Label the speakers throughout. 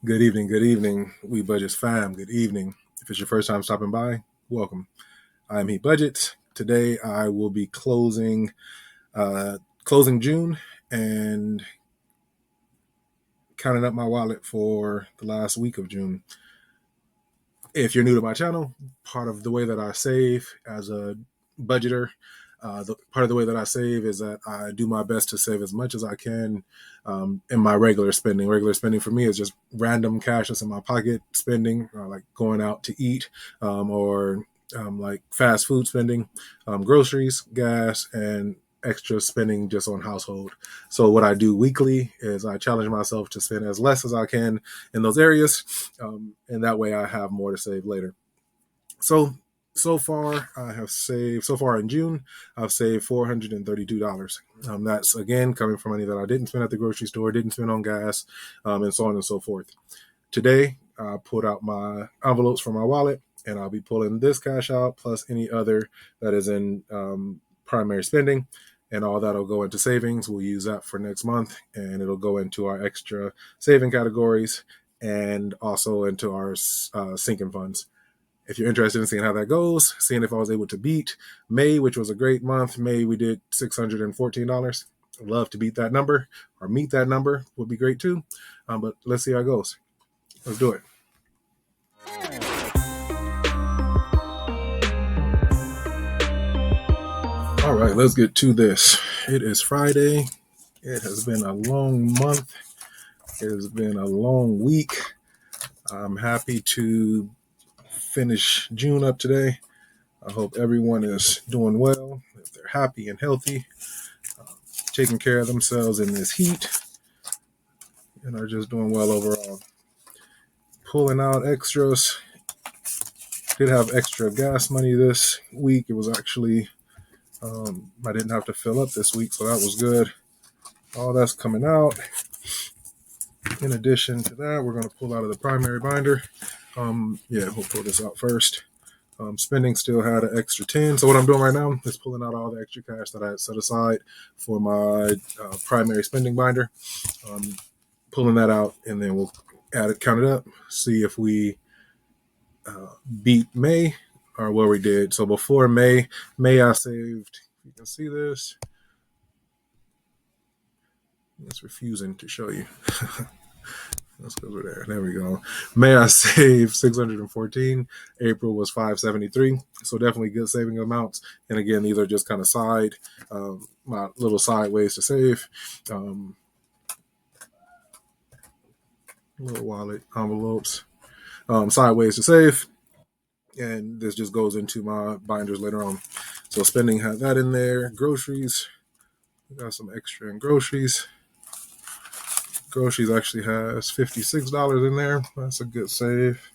Speaker 1: Good evening, HeBudgets fam. Good evening. If it's your first time stopping by, welcome. I'm HeBudgets. Today I will be closing June and counting up my wallet for the last week of June. If you're new to my channel, part of the way that I save as a budgeter, part of the way that I save is that I do my best to save as much as I can in my regular spending. Regular spending for me is just random cash that's in my pocket spending, like going out to eat or like fast food spending, groceries, gas, and extra spending just on household. So what I do weekly is I challenge myself to spend as less as I can in those areas, and that way I have more to save later. So far in June, I've saved $432. That's again coming from money that I didn't spend at the grocery store, didn't spend on gas, and so on and so forth. Today, I pulled out my envelopes from my wallet, and I'll be pulling this cash out plus any other that is in primary spending, and all that'll go into savings. We'll use that for next month, and it'll go into our extra saving categories and also into our sinking funds. If you're interested in seeing how that goes, seeing if I was able to beat May, which was a great month. May, we did $614. I'd love to beat that number or meet that number would be great too. But let's see how it goes. Let's do it. All right, let's get to this. It is Friday. It has been a long month. It has been a long week. I'm happy to finish June up today. I hope everyone is doing well, if they're happy and healthy, taking care of themselves in this heat, and are just doing well overall. Pulling out extras. Did have extra gas money this week. It was actually, I didn't have to fill up this week, so that was good. All that's coming out. In addition to that, we're going to pull out of the primary binder. We'll pull this out first. Spending still had an extra 10. So what I'm doing right now is pulling out all the extra cash that I had set aside for my primary spending binder. Pulling that out, and then we'll count it up, see if we beat May or what we did. So before May I saved, you can see this. It's refusing to show you. Let's go over there. There we go. May I saved 614. April was 573. So definitely good saving amounts. And again, these are just kind of my little side ways to save. Little wallet envelopes, side ways to save. And this just goes into my binders later on. So spending had that in there. Groceries. We got some extra in groceries. Groceries actually has $56 in there. That's a good save.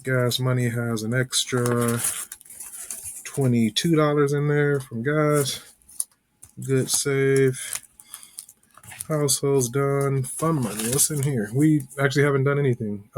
Speaker 1: Gas money has an extra $22 in there from gas. Good save. Households done. Fun money. What's in here? We actually haven't done anything.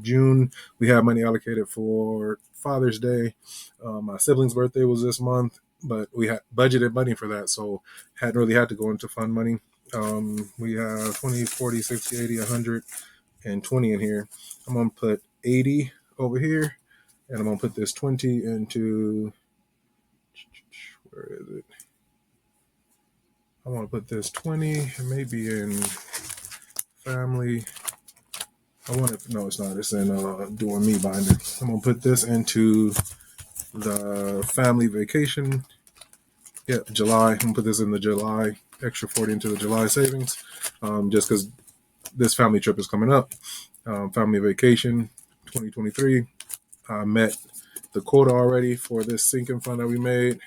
Speaker 1: June, we have money allocated for Father's Day. My sibling's birthday was this month, but we had budgeted money for that, so hadn't really had to go into fun money. We have 20, 40, 60, 80, 100, and 20 in here. I'm going to put 80 over here, and I'm going to put this 20 into, where is it? I want to put this 20, maybe in family. No, it's not. It's in doing me binder. I'm going to put this into the family vacation. Yeah, July. I'm going to put this in the July, extra 40 into the July savings, just because this family trip is coming up. Family vacation 2023. I met the quota already for this sinking fund that we made.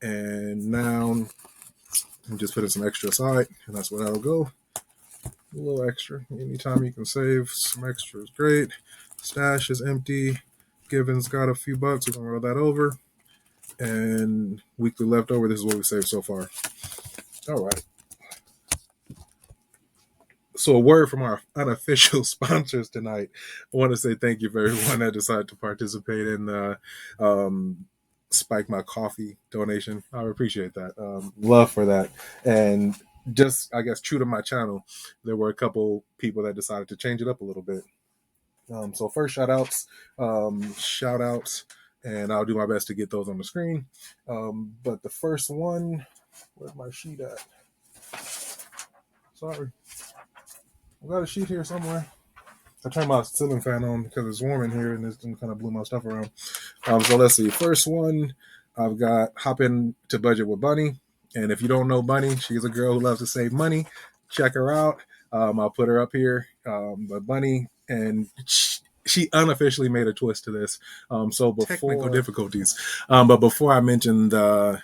Speaker 1: And now I'm just putting some extra aside, and that's where that'll go. A little extra. Anytime you can save some extra is great. Stash is empty. Given's got a few bucks. We're going to roll that over. And weekly leftover, this is what we saved so far. All right. So a word from our unofficial sponsors tonight. I want to say thank you for everyone that decided to participate in the Spike My Coffee donation. I appreciate that. Love for that. And just, I guess, true to my channel, there were a couple people that decided to change it up a little bit. So first, shout outs, and I'll do my best to get those on the screen. But the first one, where's my sheet at? Sorry, I got a sheet here somewhere. I turned my ceiling fan on because it's warm in here and it's kind of blew my stuff around. So let's see. First one, I've got Hop into Budget with Bunny. And if you don't know Bunny, she's a girl who loves to save money. Check her out. I'll put her up here. But Bunny, and she unofficially made a twist to this. So before technical difficulties. But before I mentioned the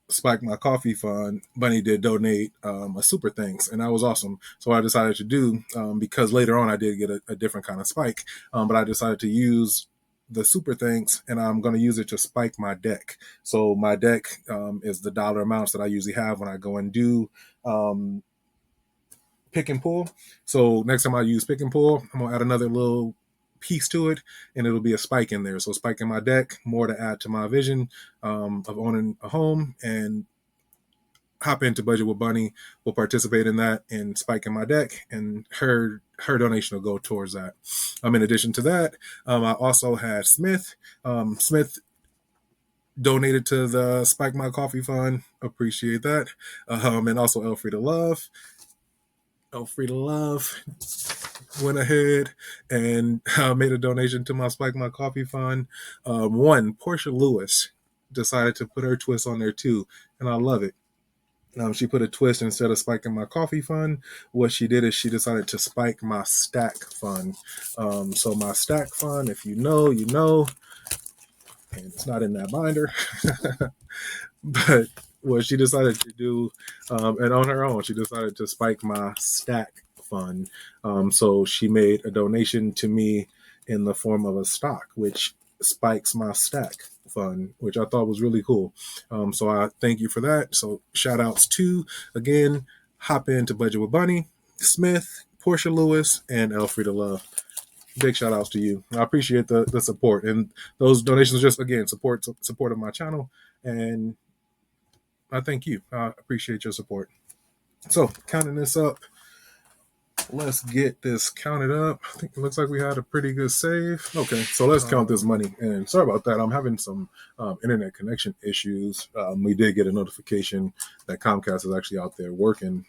Speaker 1: Spike My Coffee Fund, Bunny did donate a super thanks, and that was awesome. So what I decided to do, because later on I did get a different kind of spike, but I decided to use the super thanks, and I'm going to use it to spike my deck. So my deck is the dollar amounts that I usually have when I go and do pick and pull. So next time I use pick and pull, I'm gonna add another little piece to it, and it'll be a spike in there. So spike in my deck, more to add to my vision of owning a home, and Hop into Budget with Bunny will participate in that and spike in my deck, and her donation will go towards that. In addition to that, I also had Smith. Smith donated to the Spike My Coffee Fund. Appreciate that. And also Elfrida Love. Elfrida Love went ahead and made a donation to my Spike My Coffee Fund. One, Portia Lewis decided to put her twist on there too, and I love it. She put a twist instead of spiking my coffee fund. What she did is she decided to spike my stack fund. So my stack fund, if you know, you know, and it's not in that binder. But what she decided to do, and on her own, she decided to spike my stack fund. So she made a donation to me in the form of a stock, which spikes my stack fund, which I thought was really cool. So I thank you for that. So shout outs to, again, Hop into Budget with Bunny, Smith, Portia Lewis, and Elfrida Love. Big shout outs to you. I appreciate the support, and those donations just, again, support of my channel, and I thank you. I appreciate your support. So counting this up, let's get this counted up. I think it looks like we had a pretty good save. Okay, so let's count this money. And sorry about that. I'm having some internet connection issues. We did get a notification that Comcast is actually out there working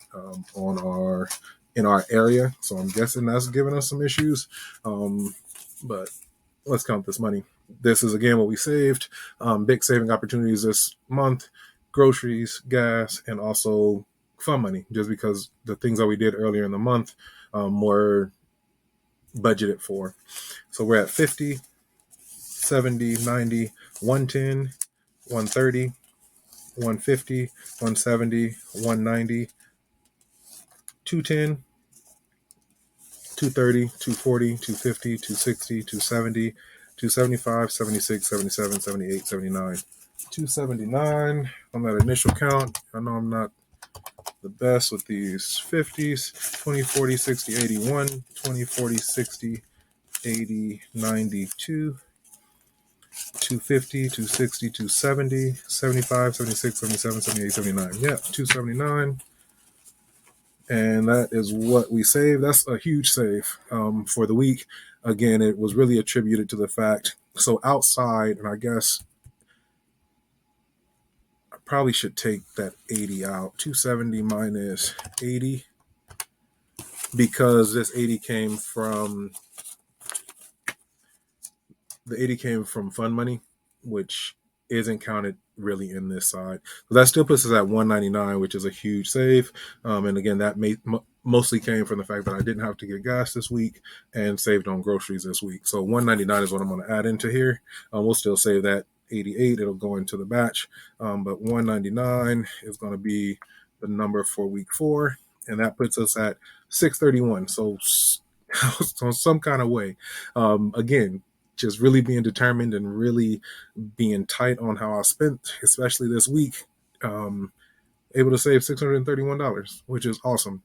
Speaker 1: in our area. So I'm guessing that's giving us some issues. But let's count this money. This is, again, what we saved. Big saving opportunities this month: groceries, gas, and also fun money, just because the things that we did earlier in the month were budgeted for. So we're at 50, 70, 90, 110, 130, 150, 170, 190, 210, 230, 240, 250, 260, 270, 275, 76, 77, 78, 79, 279 on that initial count. I know I'm not the best with these 50s. 20, 40, 60, 81, 20, 40, 60, 80, 92, 250, 260, 270, 75, 76, 77, 78, 79. Yeah, 279. And that is what we saved. That's a huge save for the week. Again, it was really attributed to the fact, so outside, and I guess I probably should take that 80 out. 270 minus 80, because this 80 came from fund money, which isn't counted really in this side. So that still puts us at 199, which is a huge save. And again, that mostly came from the fact that I didn't have to get gas this week and saved on groceries this week. So 199 is what I'm going to add into here. We'll still save that 88. It'll go into the batch. But 199 is going to be the number for week 4. And that puts us at 631. So some kind of way, again, just really being determined and really being tight on how I spent, especially this week, able to save $631, which is awesome.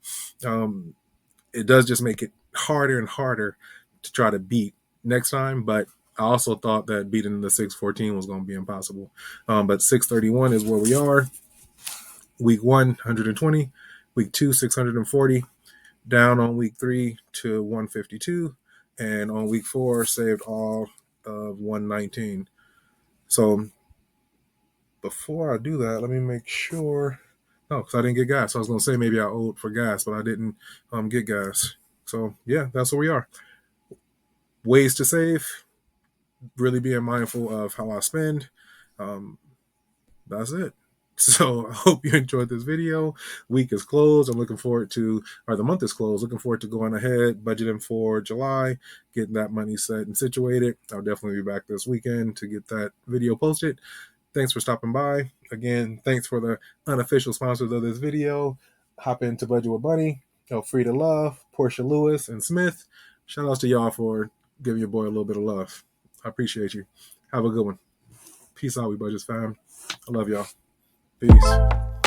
Speaker 1: It does just make it harder and harder to try to beat next time, but I also thought that beating the 614 was going to be impossible. But 631 is where we are. Week 1, 120. Week 2, 640. Down on week 3 to 152. And on week 4, saved all of 119. So before I do that, let me make sure. No, because I didn't get gas. I was going to say maybe I owed for gas, but I didn't get gas. So yeah, that's where we are. Ways to save, really being mindful of how I spend. That's it. So I hope you enjoyed this video. Week is closed. I'm looking forward to, or the month is closed. Looking forward to going ahead, budgeting for July, getting that money set and situated. I'll definitely be back this weekend to get that video posted. Thanks for stopping by. Again, thanks for the unofficial sponsors of this video. Hop into Budget with Bunny, Free to Love, Portia Lewis, and Smith. Shout outs to y'all for giving your boy a little bit of love. I appreciate you. Have a good one. Peace out, we budgets fam. I love y'all. Peace.